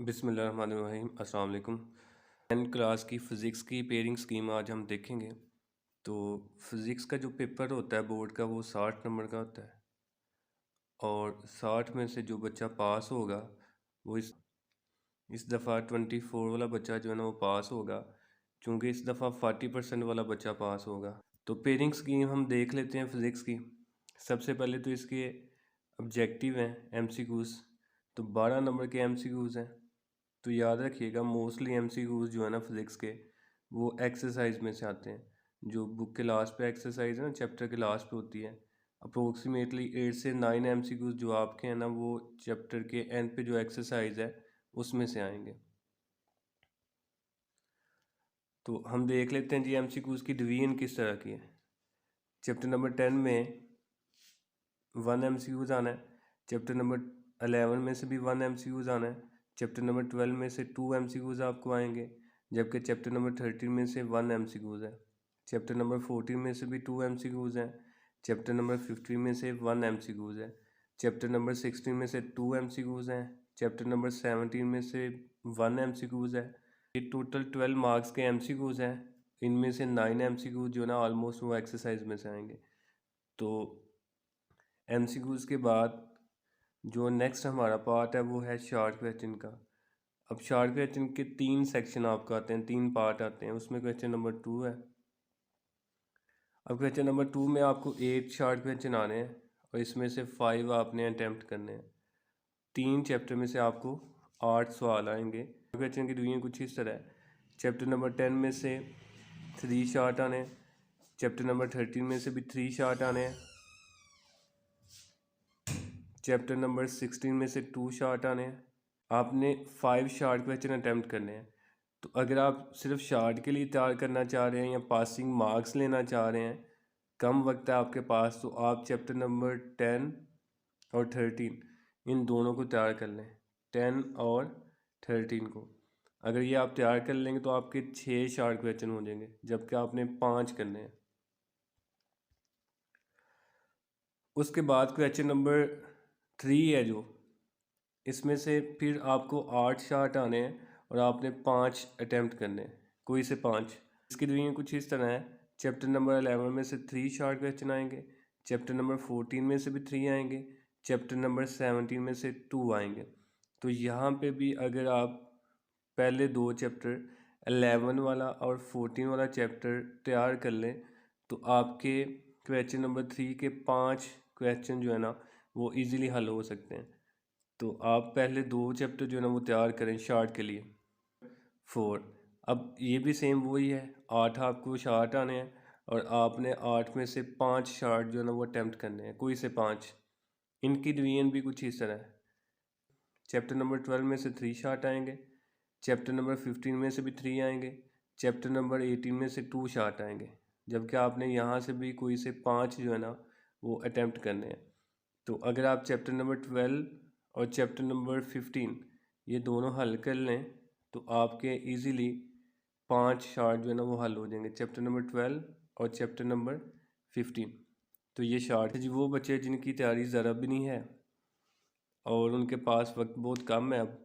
बिस्मिल्लाहिर्रहमानिर्रहीम अस्सलाम वालेकुम। 10 क्लास की फ़िज़िक्स की पेयरिंग स्कीम आज हम देखेंगे। तो फ़िज़िक्स का जो पेपर होता है बोर्ड का वो 60 नंबर का होता है और 60 में से जो बच्चा पास होगा वो इस दफ़ा 24 वाला बच्चा जो है ना वो पास होगा, क्योंकि इस दफ़ा 40% वाला बच्चा पास होगा। तो पेयरिंग स्कीम हम देख लेते हैं फ़िज़िक्स की। सबसे पहले तो इसके ऑब्जेक्टिव हैं एमसीक्यूज़। तो 12 नंबर के एमसीक्यूज़ हैं। तो याद रखिएगा मोस्टली एमसीक्यूज़ जो है ना फिज़िक्स के वो एक्सरसाइज में से आते हैं। जो बुक के लास्ट पे एक्सरसाइज है ना, चैप्टर के लास्ट पे होती है। अप्रोक्सीमेटली 8 से 9 एमसीक्यूज़ जो आपके हैं ना वो चैप्टर के एंड पे जो एक्सरसाइज है उसमें से आएंगे। तो हम देख लेते हैं जी एमसीक्यूज़ की डिवीजन किस तरह की है। चैप्टर नंबर 10 में 1 एमसीक्यूज़ आना है। चैप्टर नंबर 11 में से भी 1 एमसीक्यूज़ आना है। चैप्टर नंबर 12 में से 2 एमसीक्यूज़ आपको आएंगे, जबकि चैप्टर नंबर 13 में से 1 एमसीक्यूज़ है। चैप्टर नंबर 14 में से भी 2 एमसीक्यूज़ हैं। चैप्टर नंबर 15 में से 1 एमसीक्यूज़ है। चैप्टर नंबर 16 में से 2 एमसीक्यूज़ हैं। चैप्टर नंबर 17 में से 1 एमसीक्यूज़ है। ये टोटल 12 मार्क्स के एमसीक्यूज़ हैं। इनमें से 9 एमसीक्यूज़ जो ना ऑलमोस्ट वो एक्सरसाइज में से आएंगे। तो एमसीक्यूज़ के बाद जो नेक्स्ट हमारा पार्ट है वो है शॉर्ट क्वेश्चन का। अब शॉर्ट क्वेश्चन के 3 सेक्शन आपको आते हैं, 3 पार्ट आते हैं। उसमें क्वेश्चन नंबर 2 है। अब क्वेश्चन नंबर 2 में आपको 8 शॉर्ट क्वेश्चन आने हैं और इसमें से 5 आपने अटैम्प्ट करने हैं। 3 चैप्टर में से आपको 8 सवाल आएंगे। क्वेश्चन की डिवीजन कुछ इस तरह है। चैप्टर नंबर 10 में से 3 शॉर्ट आने हैं। चैप्टर नंबर 13 में से भी 3 शॉर्ट आने हैं। चैप्टर नंबर 16 में से 2 शॉर्ट आने हैं। आपने 5 शॉर्ट क्वेश्चन अटैम्प्ट करने हैं। तो अगर आप सिर्फ शॉर्ट के लिए तैयार करना चाह रहे हैं या पासिंग मार्क्स लेना चाह रहे हैं, कम वक्त है आपके पास, तो आप चैप्टर नंबर 10 और 13 इन दोनों को तैयार कर लें। 10 और 13 को अगर ये आप तैयार कर लेंगे तो आपके 6 शॉर्ट क्वेश्चन हो जाएंगे, जबकि आपने 5 करने हैं। उसके बाद क्वेश्चन नंबर 3 है जो, इसमें से फिर आपको 8 शॉट आने हैं और आपने 5 अटैम्प्ट करने हैं, कोई से 5। इसकी डिवीजन कुछ इस तरह है। चैप्टर नंबर 11 में से 3 शॉर्ट क्वेश्चन आएंगे। चैप्टर नंबर 14 में से भी 3 आएंगे। चैप्टर नंबर 17 में से 2 आएंगे। तो यहाँ पे भी अगर आप पहले 2 चैप्टर 11 वाला और 14 वाला चैप्टर तैयार कर लें तो आपके क्वेश्चन नंबर 3 के 5 क्वेश्चन जो है ना वो इजीली हल हो सकते हैं। तो आप पहले 2 चैप्टर जो है ना वो तैयार करें शॉर्ट के लिए। 4 अब ये भी सेम वही है, 8 आपको शॉर्ट आने हैं और आपने 8 में से 5 शॉर्ट जो है ना वो अटैम्प्ट करने हैं, कोई से 5। इनकी डिवीजन भी कुछ इस तरह है। चैप्टर नंबर 12 में से 3 शॉर्ट आएंगे। चैप्टर नंबर 15 में से भी 3 आएंगे। चैप्टर नंबर 18 में से 2 शॉर्ट आएंगे, जबकि आपने यहाँ से भी कोई से 5 जो है ना वो अटैम्प्ट करने हैं। तो अगर आप चैप्टर नंबर 12 और चैप्टर नंबर 15 ये दोनों हल कर लें तो आपके इजीली 5 शॉर्ट जो है ना वो हल हो जाएंगे, चैप्टर नंबर 12 और चैप्टर नंबर 15। तो ये शॉर्ट है जी वो बच्चे जिनकी तैयारी ज़रा भी नहीं है और उनके पास वक्त बहुत कम है अब,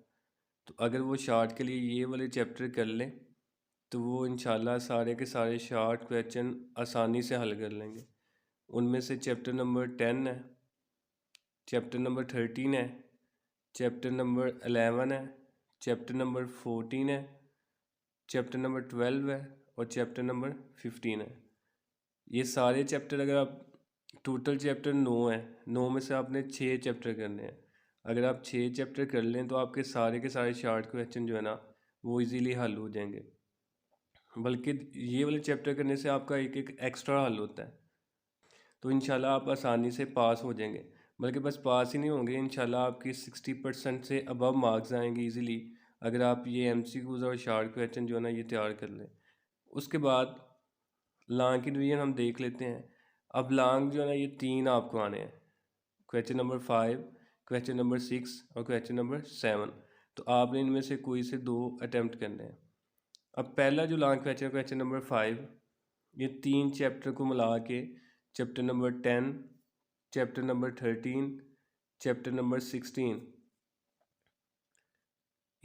तो अगर वो शॉर्ट के लिए ये वाले चैप्टर कर लें तो वो इंशाल्लाह सारे के सारे शॉर्ट क्वेश्चन आसानी से हल कर लेंगे। उनमें से चैप्टर नंबर 10 है, चैप्टर नंबर 13 है, चैप्टर नंबर 11 है, चैप्टर नंबर 14 है, चैप्टर नंबर 12 है और चैप्टर नंबर 15 है। ये सारे चैप्टर अगर आप टोटल चैप्टर 9 है, 9 में से आपने 6 चैप्टर करने हैं। अगर आप 6 चैप्टर कर लें तो आपके सारे के सारे शॉर्ट क्वेश्चन जो है ना वो इजीली हल हो जाएंगे। बल्कि ये वाले चैप्टर करने से आपका एक एक एक्स्ट्रा हल होता है। तो इंशाल्लाह आप आसानी से पास हो जाएंगे। बल्कि बस पास ही नहीं होंगे, इंशाल्लाह आपकी 60% से अबव मार्क्स आएंगे इजीली अगर आप ये एमसीक्यूज़ और शॉर्ट क्वेश्चन जो है ना ये तैयार कर लें। उसके बाद लॉन्ग की डिवीजन हम देख लेते हैं। अब लॉन्ग जो है ना ये 3 आपको आने हैं, क्वेश्चन नंबर 5, क्वेश्चन नंबर 6 और क्वेश्चन नंबर 7। तो आपने इनमें से कोई से 2 अटैम्प्ट करने हैं। अब पहला जो लॉन्ग क्वेश्चन, क्वेश्चन नंबर 5, ये 3 चैप्टर को मिला के chapter number 10, chapter number 13, chapter number 16,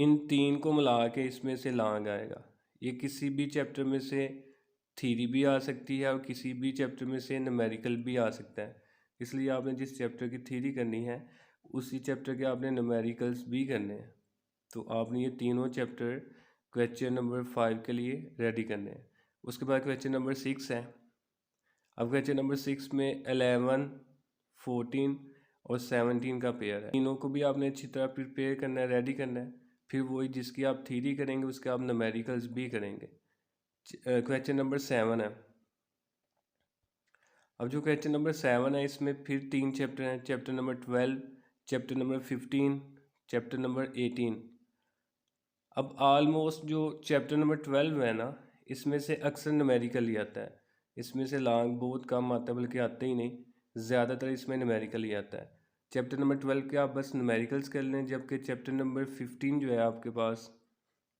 इन तीन को मिला के इसमें से लॉन्ग आएगा। ये किसी भी चैप्टर में से थ्योरी भी आ सकती है और किसी भी चैप्टर में से न्यूमेरिकल भी आ सकता है। इसलिए आपने जिस चैप्टर की थ्योरी करनी है उसी चैप्टर के आपने न्यूमेरिकल्स भी करने हैं। तो आपने ये तीनों चैप्टर क्वेश्चन नंबर 5 के लिए रेडी करने हैं। उसके बाद क्वेश्चन नंबर 6 है। अब क्वेश्चन नंबर 6 में 11, 14 और 17 का पेयर है। तीनों को भी आपने अच्छी तरह प्रिपेयर करना है, रेडी करना है। फिर वही जिसकी आप थ्योरी करेंगे उसके आप न्यूमेरिकल्स भी करेंगे। क्वेश्चन नंबर 7 है। अब जो क्वेश्चन नंबर 7 है इसमें फिर 3 चैप्टर हैं। Chapter number 12, chapter number 15, chapter number 18। अब ऑलमोस्ट जो चैप्टर नंबर 12 है ना, इसमें से अक्सर न्यूमेरिकल ही आता है। इसमें से लॉन्ग बहुत कम आता है, बल्कि आता ही नहीं, ज़्यादातर इसमें न्यूमेरिकल ही आता है। चैप्टर नंबर 12 के आप बस न्यूमेरिकल्स कर लें, जबकि चैप्टर नंबर 15 जो है आपके पास,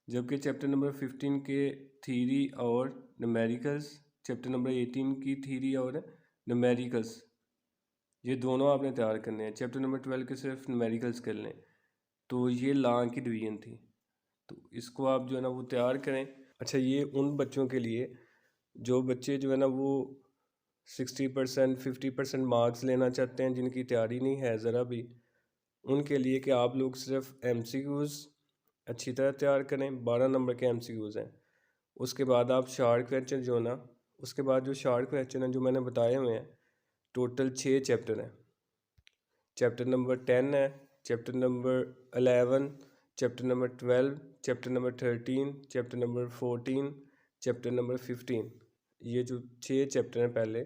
जबकि चैप्टर नंबर 15 के थ्योरी और न्यूमेरिकल्स, चैप्टर नंबर 18 की थ्योरी और न्यूमेरिकल्स, ये दोनों आपने तैयार करने हैं। चैप्टर नंबर 12 के सिर्फ न्यूमेरिकल्स कर लें। तो ये लॉन्ग की डिवीजन थी, तो इसको आप जो है ना वो तैयार करें। अच्छा, ये उन बच्चों के लिए जो बच्चे जो है ना वो 60%, 50% मार्क्स लेना चाहते हैं, जिनकी तैयारी नहीं है ज़रा भी, उनके लिए कि आप लोग सिर्फ MCQs अच्छी तरह तैयार करें। 12 नंबर के MCQs हैं। उसके बाद आप शार्ट क्वेश्चन जो ना, उसके बाद जो शार्ट क्वेश्चन हैं जो मैंने बताए हुए हैं, टोटल 6 चैप्टर हैं। चैप्टर नंबर 10 है, chapter number 11, chapter number 12, chapter number 13, chapter number 14, chapter number 15। ये जो 6 चैप्टर हैं पहले,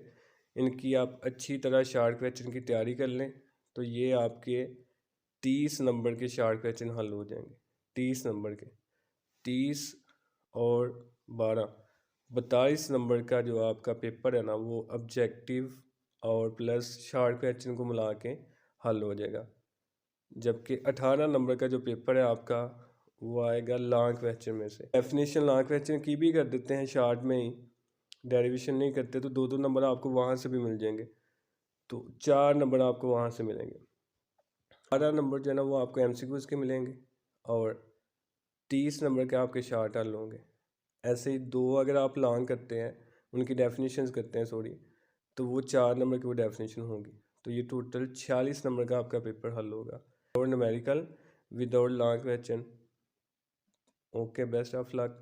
इनकी आप अच्छी तरह शार्ट क्वेश्चन की तैयारी कर लें, तो ये आपके 30 नंबर के शार्ट क्वेश्चन हल हो जाएंगे। 30 नंबर के, 30 और 12, 42 नंबर का जो आपका पेपर है ना, वो ऑब्जेक्टिव और प्लस शार्ट क्वेश्चन को मिला के हल हो जाएगा। जबकि 18 नंबर का जो पेपर है आपका, वो आएगा लॉन्ग क्वेश्चन में से। डेफिनेशन लॉन्ग क्वेश्चन की भी कर देते हैं शार्ट में ही, डेरिवेशन नहीं करते, तो 2-2 नंबर आपको वहाँ से भी मिल जाएंगे। तो 4 नंबर आपको वहाँ से मिलेंगे। 12 नंबर जो है ना वो आपको MCQs के मिलेंगे और 30 नंबर के आपके शार्ट हल होंगे। ऐसे ही 2 अगर आप लॉन्ग करते हैं, उनकी डेफिनेशंस करते हैं सॉरी, तो वो 4 नंबर की वो डेफिनेशन होगी। तो ये टोटल 46 नंबर का आपका पेपर हल होगा और numerical without long question. Okay, best of luck.